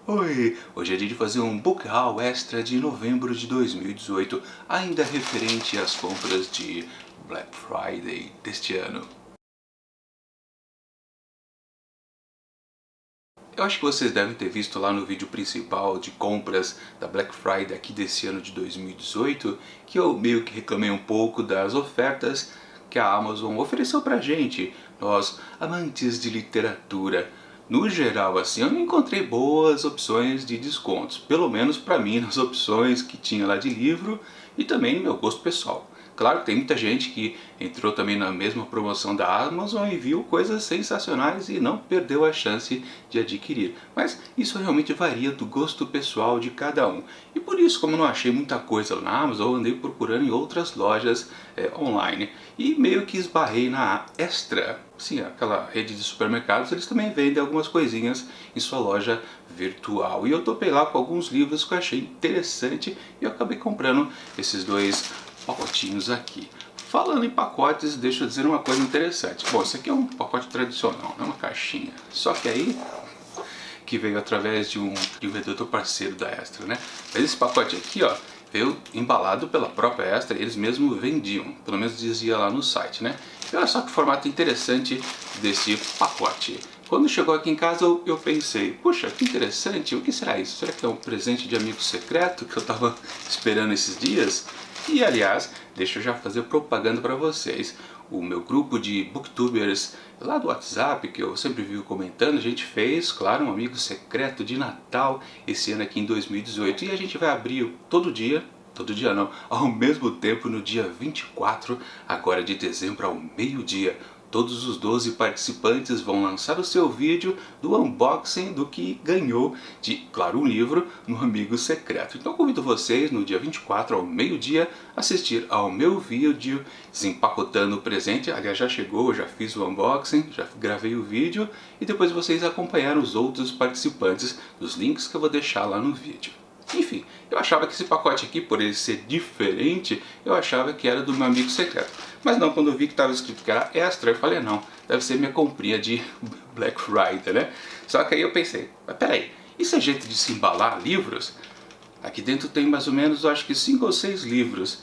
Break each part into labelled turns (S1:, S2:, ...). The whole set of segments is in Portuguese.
S1: Oi! Hoje é dia de fazer um book haul extra de novembro de 2018, ainda referente às compras de Black Friday deste ano. Eu acho que vocês devem ter visto lá no vídeo principal de compras da Black Friday aqui desse ano de 2018, que eu meio que reclamei um pouco das ofertas que a Amazon ofereceu pra gente, nós amantes de literatura. No geral, assim, eu não encontrei boas opções de descontos, pelo menos pra mim, nas opções que tinha lá de livro e também no meu gosto pessoal. Claro que tem muita gente que entrou também na mesma promoção da Amazon e viu coisas sensacionais e não perdeu a chance de adquirir. Mas isso realmente varia do gosto pessoal de cada um. E por isso, como eu não achei muita coisa na Amazon, eu andei procurando em outras lojas online. E meio que esbarrei na Extra. Sim, aquela rede de supermercados, eles também vendem algumas coisinhas em sua loja virtual. E eu topei lá com alguns livros que eu achei interessante e eu acabei comprando esses dois pacotinhos aqui. Falando em pacotes, deixa eu dizer uma coisa interessante. Bom, esse aqui é um pacote tradicional, não é uma caixinha. Só que aí, que veio através de um vendedor parceiro da Extra, né? Mas esse pacote aqui, ó, veio embalado pela própria Extra, eles mesmos vendiam, pelo menos dizia lá no site, né? E olha só que formato interessante desse pacote. Quando chegou aqui em casa eu pensei, puxa, que interessante, o que será isso? Será que é um presente de amigo secreto que eu estava esperando esses dias? E aliás, deixa eu já fazer propaganda para vocês. O meu grupo de booktubers lá do WhatsApp, que eu sempre vivo comentando, a gente fez, claro, um amigo secreto de Natal esse ano aqui em 2018. E a gente vai abrir todo dia não, ao mesmo tempo no dia 24 agora de dezembro ao meio-dia. Todos os 12 participantes vão lançar o seu vídeo do unboxing do que ganhou de, claro, um livro no Amigo Secreto. Então convido vocês no dia 24 ao meio-dia assistir ao meu vídeo desempacotando o presente. Aliás, já chegou, eu já fiz o unboxing, já gravei o vídeo e depois vocês acompanharam os outros participantes dos links que eu vou deixar lá no vídeo. Enfim, eu achava que esse pacote aqui, por ele ser diferente, eu achava que era do meu amigo secreto. Mas não, quando eu vi que estava escrito que era extra, eu falei, não, deve ser minha comprinha de Black Friday, né? Só que aí eu pensei, mas peraí, isso é jeito de se embalar livros? Aqui dentro tem mais ou menos, eu acho que 5 ou 6 livros.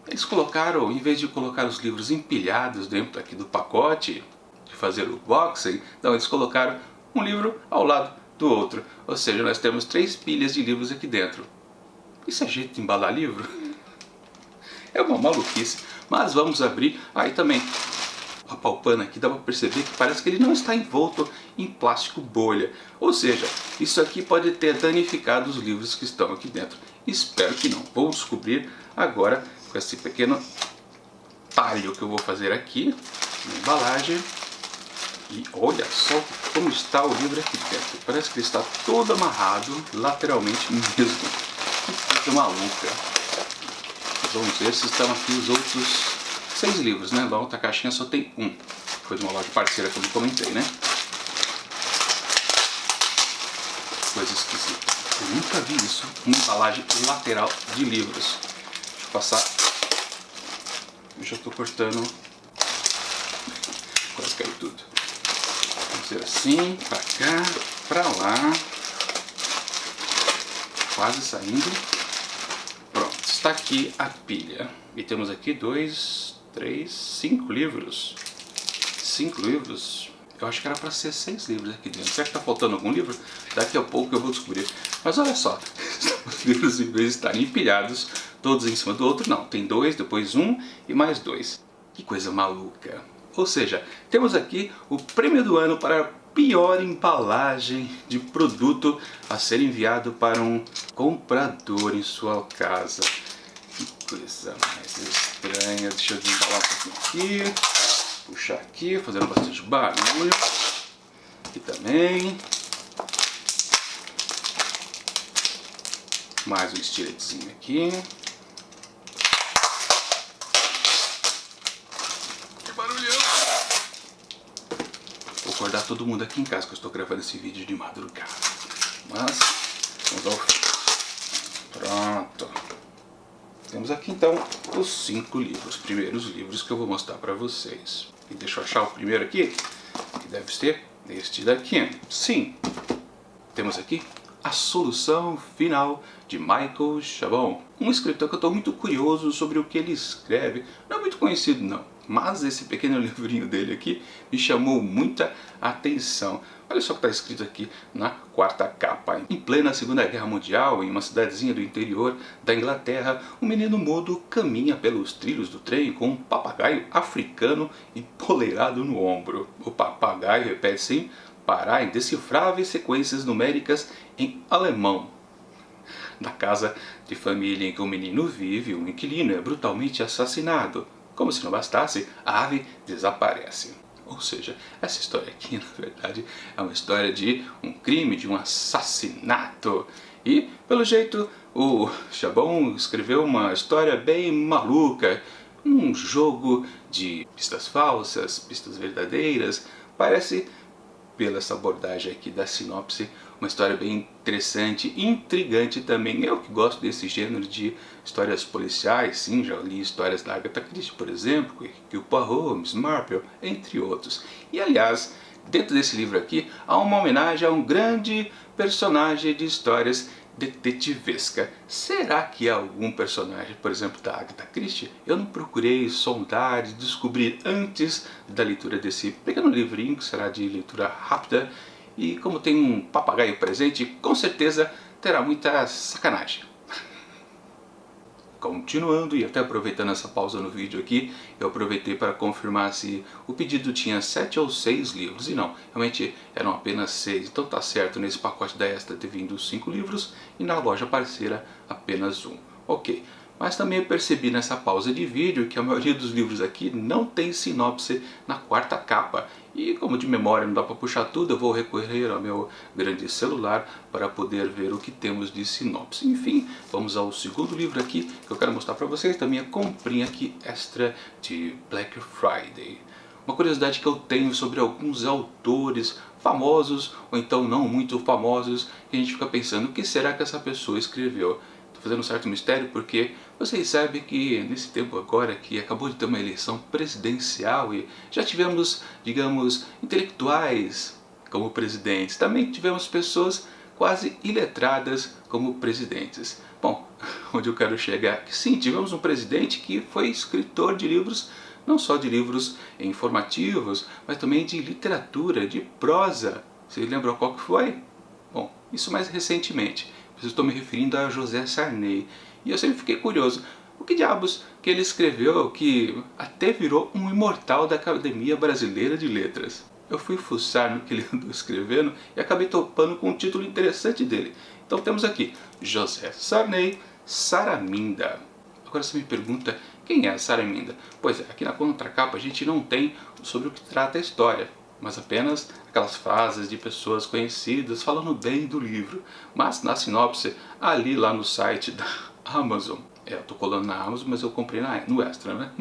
S1: Eles colocaram, em vez de colocar os livros empilhados dentro aqui do pacote, de fazer o unboxing, não, eles colocaram um livro ao lado do outro. Ou seja, nós temos 3 pilhas de livros aqui dentro. Isso é jeito de embalar livro? É uma maluquice. Mas vamos abrir. Aí também, apalpando aqui, dá para perceber que parece que ele não está envolto em plástico bolha. Ou seja, isso aqui pode ter danificado os livros que estão aqui dentro. Espero que não. Vou descobrir agora com esse pequeno talho que eu vou fazer aqui na embalagem. E olha só como está o livro aqui dentro. Parece que ele está todo amarrado, lateralmente mesmo. Que coisa maluca. Vamos ver se estão aqui os outros 6 livros, né? Na outra caixinha só tem um. Foi de uma loja parceira que eu comentei, né? Coisa esquisita. Eu nunca vi isso. Uma embalagem lateral de livros. Deixa eu passar. Eu já estou cortando. Quase caiu tudo. Ser assim, pra cá, pra lá, quase saindo. Pronto, está aqui a pilha. E temos aqui 2, 3, 5 livros. 5 livros. Eu acho que era para ser 6 livros aqui dentro. Será que está faltando algum livro? Daqui a pouco eu vou descobrir. Mas olha só, os livros em vez de estarem empilhados, todos em cima do outro, não. Tem 2, depois 1 e mais 2. Que coisa maluca. Ou seja, temos aqui o prêmio do ano para a pior embalagem de produto a ser enviado para um comprador em sua casa. Que coisa mais estranha. Deixa eu desembalar um pouquinho aqui. Puxar aqui, fazendo bastante barulho. Aqui também. Mais um estiletezinho aqui. Vou acordar todo mundo aqui em casa, que eu estou gravando esse vídeo de madrugada. Mas, vamos ao fim. Pronto. Temos aqui então os 5 livros, primeiros livros que eu vou mostrar para vocês. E deixa eu achar o primeiro aqui, que deve ser este daqui. Sim, temos aqui A Solução Final, de Michael Chabon. Um escritor que eu estou muito curioso sobre o que ele escreve. Não é muito conhecido não, mas esse pequeno livrinho dele aqui me chamou muita atenção. Olha só o que está escrito aqui na quarta capa. Em plena Segunda Guerra Mundial, em uma cidadezinha do interior da Inglaterra, um menino mudo caminha pelos trilhos do trem com um papagaio africano empoleirado no ombro. O papagaio repete sem parar indecifráveis sequências numéricas em alemão. Na casa de família em que o menino vive, um inquilino é brutalmente assassinado. Como se não bastasse, a ave desaparece. Ou seja, essa história aqui, na verdade, é uma história de um crime, de um assassinato. E, pelo jeito, o Chabon escreveu uma história bem maluca, um jogo de pistas falsas, pistas verdadeiras. Parece, pela essa abordagem aqui da sinopse, uma história bem interessante, intrigante também. Eu que gosto desse gênero de histórias policiais, sim, já li histórias da Agatha Christie, por exemplo, que o Poirot, Miss Marple, entre outros. E aliás, dentro desse livro aqui, há uma homenagem a um grande personagem de histórias detetivesca. Será que há algum personagem, por exemplo, da Agatha Christie? Eu não procurei sondar e descobrir antes da leitura desse pequeno livrinho, que será de leitura rápida, e como tem um papagaio presente, com certeza terá muita sacanagem. Continuando e até aproveitando essa pausa no vídeo aqui, eu aproveitei para confirmar se o pedido tinha 7 ou 6 livros, e não, realmente eram apenas 6, então tá certo nesse pacote da Extra ter vindo 5 livros e na loja parceira apenas 1. Ok, mas também eu percebi nessa pausa de vídeo que a maioria dos livros aqui não tem sinopse na quarta capa. E como de memória não dá para puxar tudo, eu vou recorrer ao meu grande celular para poder ver o que temos de sinopse. Enfim, vamos ao segundo livro aqui que eu quero mostrar para vocês, da minha comprinha aqui extra de Black Friday. Uma curiosidade que eu tenho sobre alguns autores famosos ou então não muito famosos, que a gente fica pensando, o que será que essa pessoa escreveu? Fazendo um certo mistério porque vocês sabem que nesse tempo agora que acabou de ter uma eleição presidencial e já tivemos, digamos, intelectuais como presidentes, também tivemos pessoas quase iletradas como presidentes. Bom, onde eu quero chegar é que sim, tivemos um presidente que foi escritor de livros, não só de livros informativos, mas também de literatura, de prosa. Vocês lembram qual que foi? Bom, isso mais recentemente. Eu estou me referindo a José Sarney. E eu sempre fiquei curioso, o que diabos que ele escreveu que até virou um imortal da Academia Brasileira de Letras? Eu fui fuçar no que ele andou escrevendo e acabei topando com um título interessante dele. Então temos aqui, José Sarney, Saraminda. Agora você me pergunta, quem é a Saraminda? Pois é, aqui na contracapa a gente não tem sobre o que trata a história, mas apenas aquelas frases de pessoas conhecidas falando bem do livro. Mas na sinopse, ali lá no site da Amazon, eu tô colando na Amazon, mas eu comprei no Extra, né?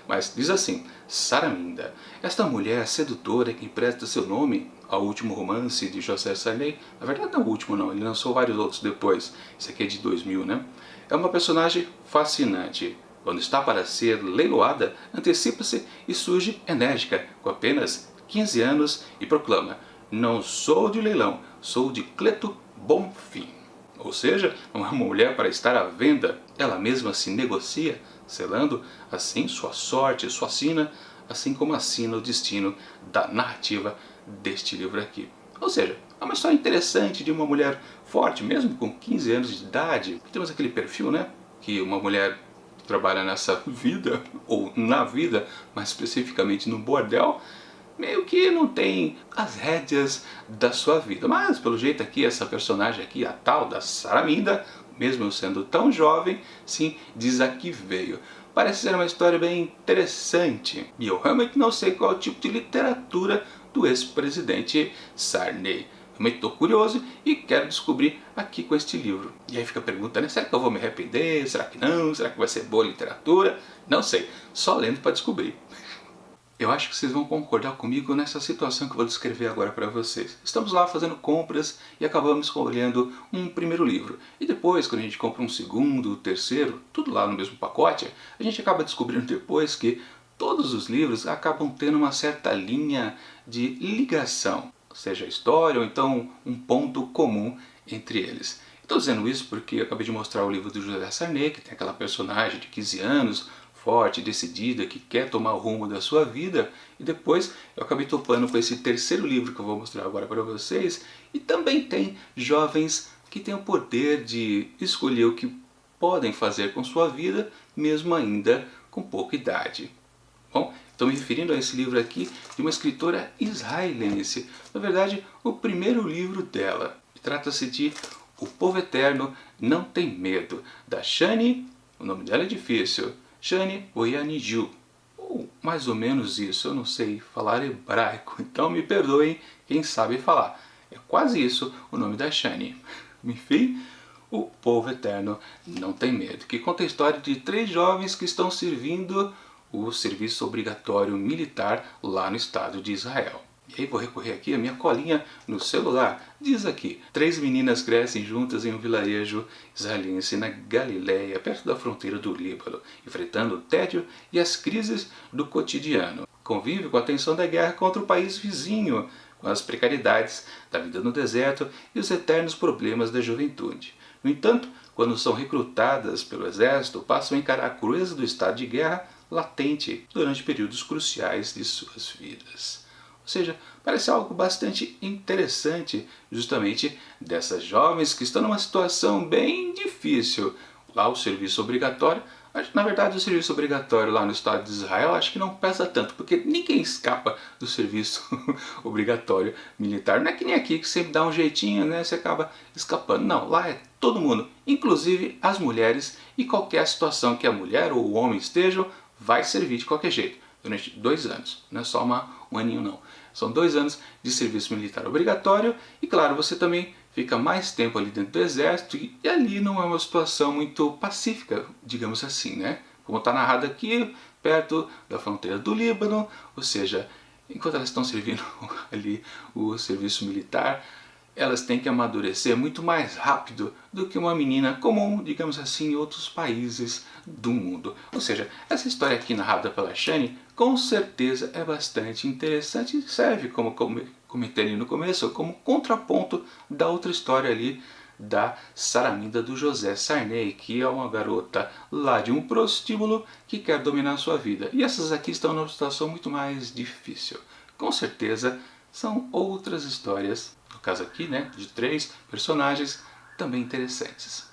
S1: Mas diz assim, Saraminda, esta mulher sedutora que empresta seu nome ao último romance de José Sarney, na verdade não é o último não, ele lançou vários outros depois, esse aqui é de 2000, né? É uma personagem fascinante. Quando está para ser leiloada, antecipa-se e surge enérgica, com apenas 15 anos e proclama, não sou de leilão, sou de Cleto Bonfim. Ou seja, não é uma mulher para estar à venda, ela mesma se negocia, selando assim sua sorte, sua sina, assim como assina o destino da narrativa deste livro aqui. Ou seja, é uma história interessante de uma mulher forte, mesmo com 15 anos de idade. Temos aquele perfil, né, que uma mulher que trabalha nessa vida, ou na vida, mais especificamente no bordel, meio que não tem as rédeas da sua vida. Mas, pelo jeito aqui, essa personagem aqui, a tal da Saraminda, mesmo sendo tão jovem, sim, diz a que veio. Parece ser uma história bem interessante. E eu realmente não sei qual é o tipo de literatura do ex-presidente Sarney. Realmente estou curioso e quero descobrir aqui com este livro. E aí fica a pergunta, né? Será que eu vou me arrepender? Será que não? Será que vai ser boa literatura? Não sei. Só lendo para descobrir. Eu acho que vocês vão concordar comigo nessa situação que eu vou descrever agora para vocês. Estamos lá fazendo compras e acabamos escolhendo um primeiro livro. E depois, quando a gente compra um segundo, terceiro, tudo lá no mesmo pacote, a gente acaba descobrindo depois que todos os livros acabam tendo uma certa linha de ligação. Seja a história ou então um ponto comum entre eles. Estou dizendo isso porque eu acabei de mostrar o livro do José Sarney, que tem aquela personagem de 15 anos, forte, decidida, que quer tomar o rumo da sua vida, e depois eu acabei topando com esse terceiro livro que eu vou mostrar agora para vocês, e também tem jovens que têm o poder de escolher o que podem fazer com sua vida, mesmo ainda com pouca idade. Bom, estou me referindo a esse livro aqui de uma escritora israelense, na verdade o primeiro livro dela. Trata-se de O Povo Eterno Não Tem Medo, da Shani, o nome dela é difícil, Shani Oyaniju, ou mais ou menos isso, eu não sei falar hebraico, então me perdoem quem sabe falar. É quase isso o nome da Shani. Enfim, O Povo Eterno Não Tem Medo, que conta a história de 3 jovens que estão servindo o serviço obrigatório militar lá no estado de Israel. E aí vou recorrer aqui à minha colinha no celular. Diz aqui, 3 meninas crescem juntas em um vilarejo israelense na Galileia, perto da fronteira do Líbano, enfrentando o tédio e as crises do cotidiano. Convive com a tensão da guerra contra o país vizinho, com as precariedades da vida no deserto e os eternos problemas da juventude. No entanto, quando são recrutadas pelo exército, passam a encarar a crueza do estado de guerra latente durante períodos cruciais de suas vidas. Ou seja, parece algo bastante interessante justamente dessas jovens que estão numa situação bem difícil. Lá o serviço obrigatório, na verdade o serviço obrigatório lá no estado de Israel acho que não pesa tanto, porque ninguém escapa do serviço obrigatório militar. Não é que nem aqui que sempre dá um jeitinho, né? Você acaba escapando. Não, lá é todo mundo, inclusive as mulheres, e qualquer situação que a mulher ou o homem estejam, vai servir de qualquer jeito, durante 2 anos, não é só um aninho não. São 2 anos de serviço militar obrigatório e claro, você também fica mais tempo ali dentro do exército e ali não é uma situação muito pacífica, digamos assim, né? Como está narrado aqui, perto da fronteira do Líbano, ou seja, enquanto elas estão servindo ali o serviço militar, elas têm que amadurecer muito mais rápido do que uma menina comum, digamos assim, em outros países do mundo. Ou seja, essa história aqui narrada pela Shani, com certeza é bastante interessante e serve, como comentei ali no começo, como contraponto da outra história ali da Saraminda do José Sarney, que é uma garota lá de um prostíbulo que quer dominar a sua vida. E essas aqui estão numa situação muito mais difícil. Com certeza são outras histórias, no caso aqui, né, de 3 personagens também interessantes.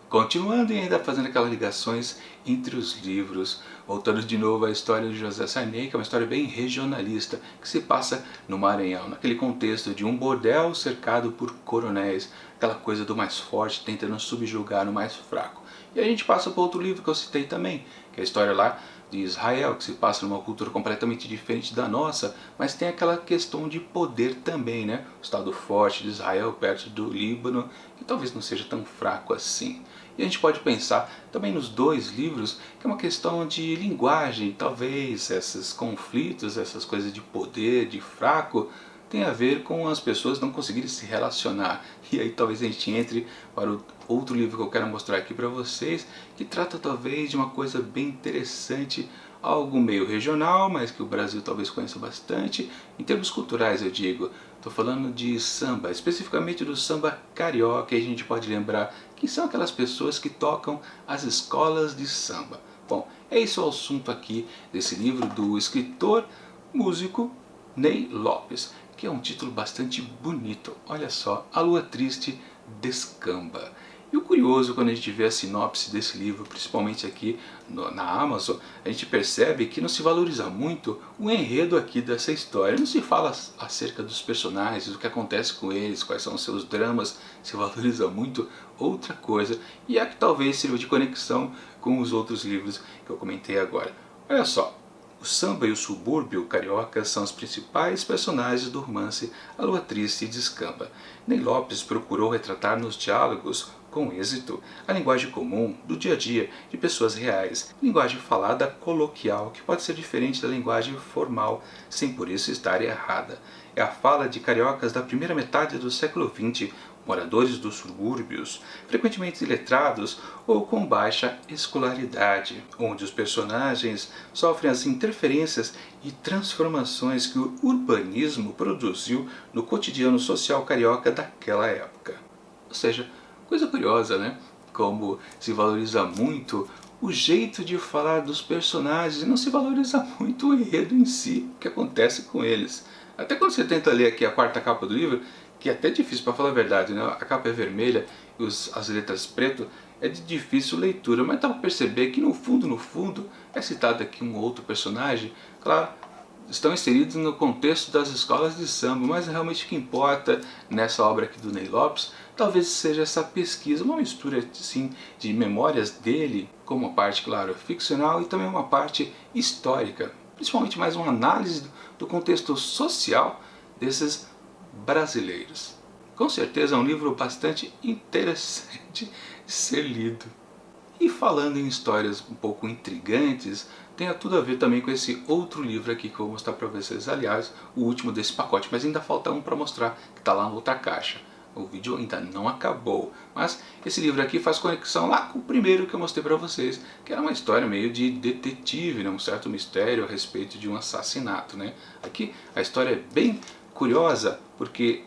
S1: Continuando e ainda fazendo aquelas ligações entre os livros, voltando de novo à história de José Sarney, que é uma história bem regionalista, que se passa no Maranhão, naquele contexto de um bordel cercado por coronéis, aquela coisa do mais forte tentando subjugar o mais fraco. E a gente passa para outro livro que eu citei também, que é a história lá de Israel, que se passa numa cultura completamente diferente da nossa, mas tem aquela questão de poder também, né? O estado forte de Israel perto do Líbano, que talvez não seja tão fraco assim. E a gente pode pensar também nos 2 livros, que é uma questão de linguagem, talvez esses conflitos, essas coisas de poder, de fraco, tem a ver com as pessoas não conseguirem se relacionar. E aí talvez a gente entre para o outro livro que eu quero mostrar aqui para vocês, que trata talvez de uma coisa bem interessante, algo meio regional, mas que o Brasil talvez conheça bastante, em termos culturais eu digo. Estou falando de samba, especificamente do samba carioca, e a gente pode lembrar quem são aquelas pessoas que tocam as escolas de samba. Bom, é esse o assunto aqui desse livro do escritor, músico Ney Lopes, que é um título bastante bonito. Olha só, A Lua Triste Descamba. E o curioso, quando a gente vê a sinopse desse livro, principalmente aqui na Amazon, a gente percebe que não se valoriza muito o enredo aqui dessa história. Não se fala acerca dos personagens, o que acontece com eles, quais são os seus dramas, se valoriza muito outra coisa. E é que talvez sirva de conexão com os outros livros que eu comentei agora. Olha só. O samba e o subúrbio carioca são os principais personagens do romance A Lua Triste Descamba. Ney Lopes procurou retratar nos diálogos, com êxito, a linguagem comum do dia a dia de pessoas reais, linguagem falada coloquial que pode ser diferente da linguagem formal, sem por isso estar errada. É a fala de cariocas da primeira metade do século XX, moradores dos subúrbios, frequentemente iletrados ou com baixa escolaridade, onde os personagens sofrem as interferências e transformações que o urbanismo produziu no cotidiano social carioca daquela época. Ou seja, coisa curiosa, né? Como se valoriza muito o jeito de falar dos personagens e não se valoriza muito o enredo em si, o que acontece com eles. Até quando você tenta ler aqui a quarta capa do livro, que é até difícil para falar a verdade, né? A capa é vermelha e as letras preto, é de difícil leitura, mas dá para perceber que no fundo, é citado aqui um outro personagem, claro, estão inseridos no contexto das escolas de samba, mas realmente o que importa nessa obra aqui do Ney Lopes talvez seja essa pesquisa, uma mistura assim, de memórias dele, com uma parte, claro, ficcional e também uma parte histórica, principalmente mais uma análise do contexto social desses brasileiros. Com certeza é um livro bastante interessante de ser lido. E falando em histórias um pouco intrigantes, tem tudo a ver também com esse outro livro aqui que eu vou mostrar para vocês, aliás, o último desse pacote, mas ainda falta um para mostrar, que está lá na outra caixa. O vídeo ainda não acabou, mas esse livro aqui faz conexão lá com o primeiro que eu mostrei para vocês, que era uma história meio de detetive, né? Um certo mistério a respeito de um assassinato, né? Aqui a história é bem curiosa, porque,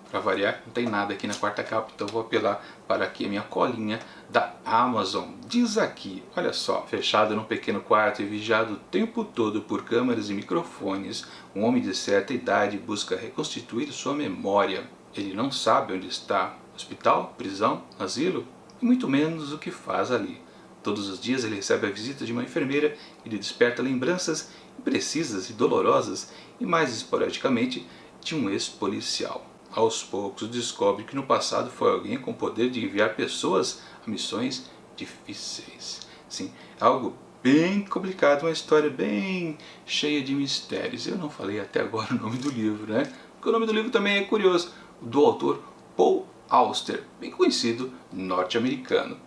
S1: para variar, não tem nada aqui na quarta capa, então eu vou apelar para aqui a minha colinha da Amazon. Diz aqui, olha só, fechado num pequeno quarto e vigiado o tempo todo por câmeras e microfones, um homem de certa idade busca reconstituir sua memória. Ele não sabe onde está, hospital, prisão, asilo, e muito menos o que faz ali. Todos os dias ele recebe a visita de uma enfermeira e lhe desperta lembranças imprecisas e dolorosas, e mais esporadicamente de um ex-policial. Aos poucos descobre que no passado foi alguém com o poder de enviar pessoas a missões difíceis. Sim, algo bem complicado, uma história bem cheia de mistérios. Eu não falei até agora o nome do livro, né? Porque o nome do livro também é curioso, do autor Paul Auster, bem conhecido norte-americano.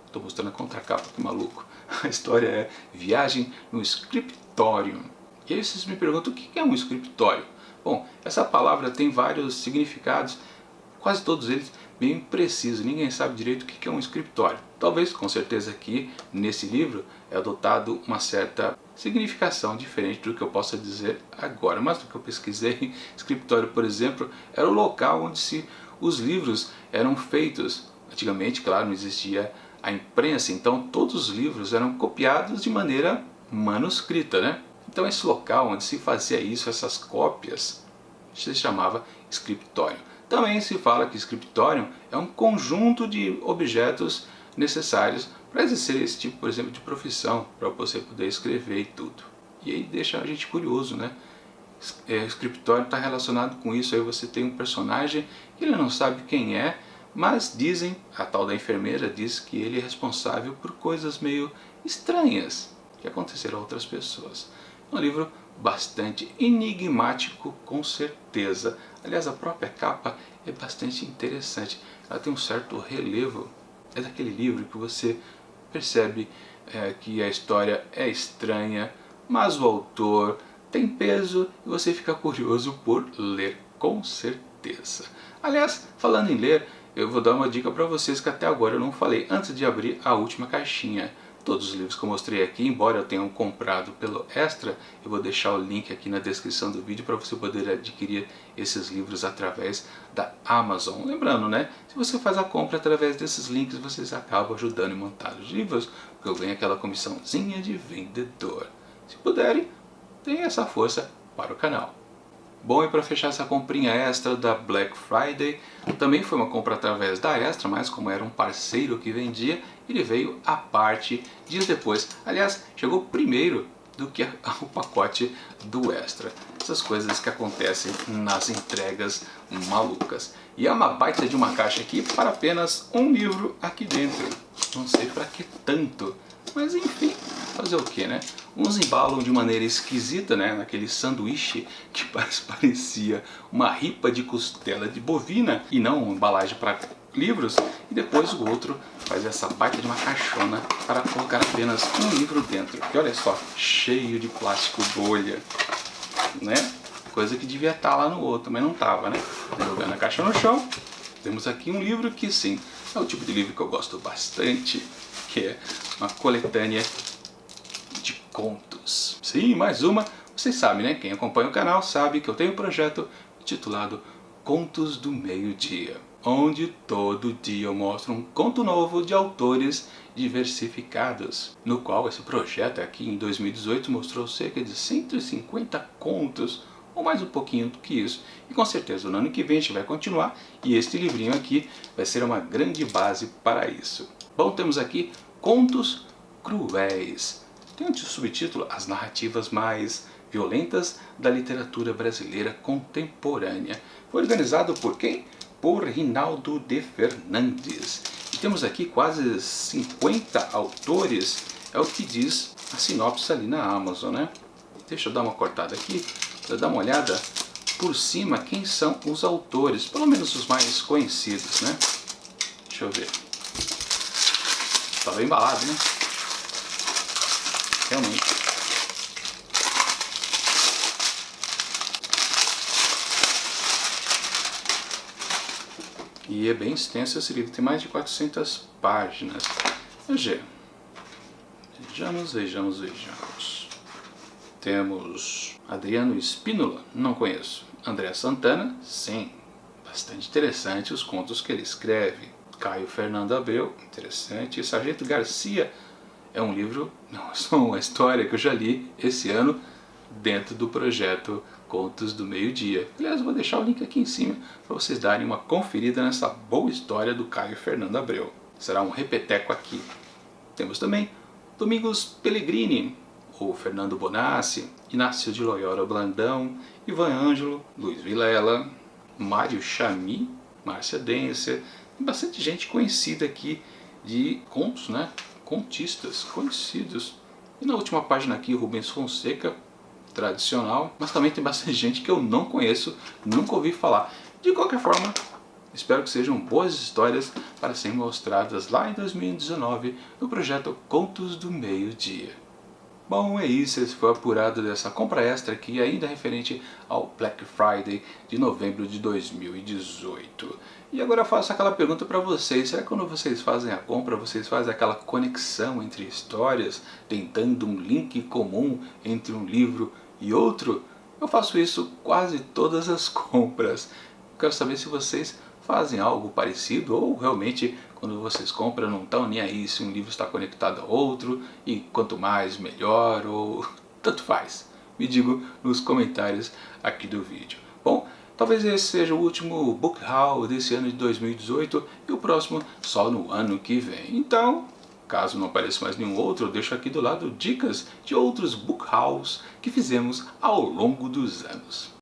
S1: Estou mostrando a contracapa, que maluco. A história é Viagem no Scriptorium. E aí vocês me perguntam o que é um escritório? Bom, essa palavra tem vários significados, quase todos eles bem precisos, ninguém sabe direito o que é um escritório. Talvez, com certeza aqui, nesse livro, é adotado uma certa significação diferente do que eu possa dizer agora. Mas do que eu pesquisei, escritório, por exemplo, era o local onde os livros eram feitos. Antigamente, claro, não existia a imprensa, então todos os livros eram copiados de maneira manuscrita, né? Então esse local onde se fazia isso, essas cópias, se chamava escritório. Também se fala que escritório é um conjunto de objetos necessários para exercer esse tipo, por exemplo, de profissão, para você poder escrever e tudo. E aí deixa a gente curioso, né? Escritório está relacionado com isso, aí você tem um personagem que ele não sabe quem é, mas dizem, a tal da enfermeira diz que ele é responsável por coisas meio estranhas que aconteceram a outras pessoas. É um livro bastante enigmático, com certeza. Aliás, a própria capa é bastante interessante. Ela tem um certo relevo. É daquele livro que você percebe que a história é estranha, mas o autor tem peso e você fica curioso por ler, com certeza. Aliás, falando em ler, eu vou dar uma dica para vocês que até agora eu não falei, antes de abrir a última caixinha. Todos os livros que eu mostrei aqui, embora eu tenha comprado pelo Extra, eu vou deixar o link aqui na descrição do vídeo para você poder adquirir esses livros através da Amazon. Lembrando, né? Se você faz a compra através desses links, vocês acabam ajudando em montar os livros, porque eu ganho aquela comissãozinha de vendedor. Se puderem, deem essa força para o canal. Bom, e para fechar essa comprinha extra da Black Friday, também foi uma compra através da Extra, mas como era um parceiro que vendia, ele veio à parte dias depois. Aliás, chegou primeiro do que o pacote do Extra. Essas coisas que acontecem nas entregas malucas. E é uma baita de uma caixa aqui para apenas um livro aqui dentro. Não sei para que tanto, mas enfim, fazer o que, né? Uns embalam de maneira esquisita, né? Naquele sanduíche que parecia uma ripa de costela de bovina e não uma embalagem para livros. E depois o outro faz essa baita de uma caixona para colocar apenas um livro dentro. E olha só, cheio de plástico bolha, né? Coisa que devia estar lá no outro, mas não estava, né? Jogando a caixa no chão, temos aqui um livro que sim, é o tipo de livro que eu gosto bastante, que é uma coletânea de contos. Sim, mais uma. Vocês sabem, né? Quem acompanha o canal sabe que eu tenho um projeto intitulado Contos do Meio-Dia. onde todo dia eu mostro um conto novo de autores diversificados, no qual esse projeto aqui em 2018 mostrou cerca de 150 contos, ou mais um pouquinho do que isso. E com certeza no ano que vem a gente vai continuar, e este livrinho aqui vai ser uma grande base para isso. Bom, temos aqui Contos Cruéis. Tem um subtítulo: As narrativas mais violentas da literatura brasileira contemporânea. Foi organizado por quem? Por Rinaldo de Fernandes. E temos aqui quase 50 autores, é o que diz a sinopse ali na Amazon, né? Deixa eu dar uma cortada aqui, para dar uma olhada por cima quem são os autores, pelo menos os mais conhecidos, né? Deixa eu ver. Tá bem embalado, né? Realmente. E é bem extenso esse livro, tem mais de 400 páginas. Vejamos. Temos Adriano Spínola, não conheço. André Santana, sim, bastante interessante os contos que ele escreve. Caio Fernando Abreu, interessante. E Sargento Garcia é um livro, não, é só uma história que eu já li esse ano dentro do projeto Contos do Meio-Dia. Aliás, eu vou deixar o link aqui em cima para vocês darem uma conferida nessa boa história do Caio Fernando Abreu. Será um repeteco aqui. Temos também Domingos Pellegrini, ou Fernando Bonassi, Inácio de Loyola Blandão, Ivan Ângelo, Luiz Vilela, Mário Chami, Márcia Dencer, tem bastante gente conhecida aqui de contos, né? Contistas conhecidos. E na última página aqui, Rubens Fonseca, tradicional, mas também tem bastante gente que eu não conheço, nunca ouvi falar. De qualquer forma, espero que sejam boas histórias para serem mostradas lá em 2019 no projeto Contos do Meio-Dia. Bom, é isso, esse foi o apurado dessa compra extra aqui, ainda referente ao Black Friday de novembro de 2018. E agora eu faço aquela pergunta para vocês: será que quando vocês fazem a compra, vocês fazem aquela conexão entre histórias, tentando um link comum entre um livro e outro? Eu faço isso quase todas as compras. Quero saber se vocês fazem algo parecido, ou realmente quando vocês compram não estão nem aí se um livro está conectado a outro, e quanto mais melhor, ou tanto faz. Me diga nos comentários aqui do vídeo. Bom, talvez esse seja o último book haul desse ano de 2018 e o próximo só no ano que vem. Então, caso não apareça mais nenhum outro, eu deixo aqui do lado dicas de outros book hauls que fizemos ao longo dos anos.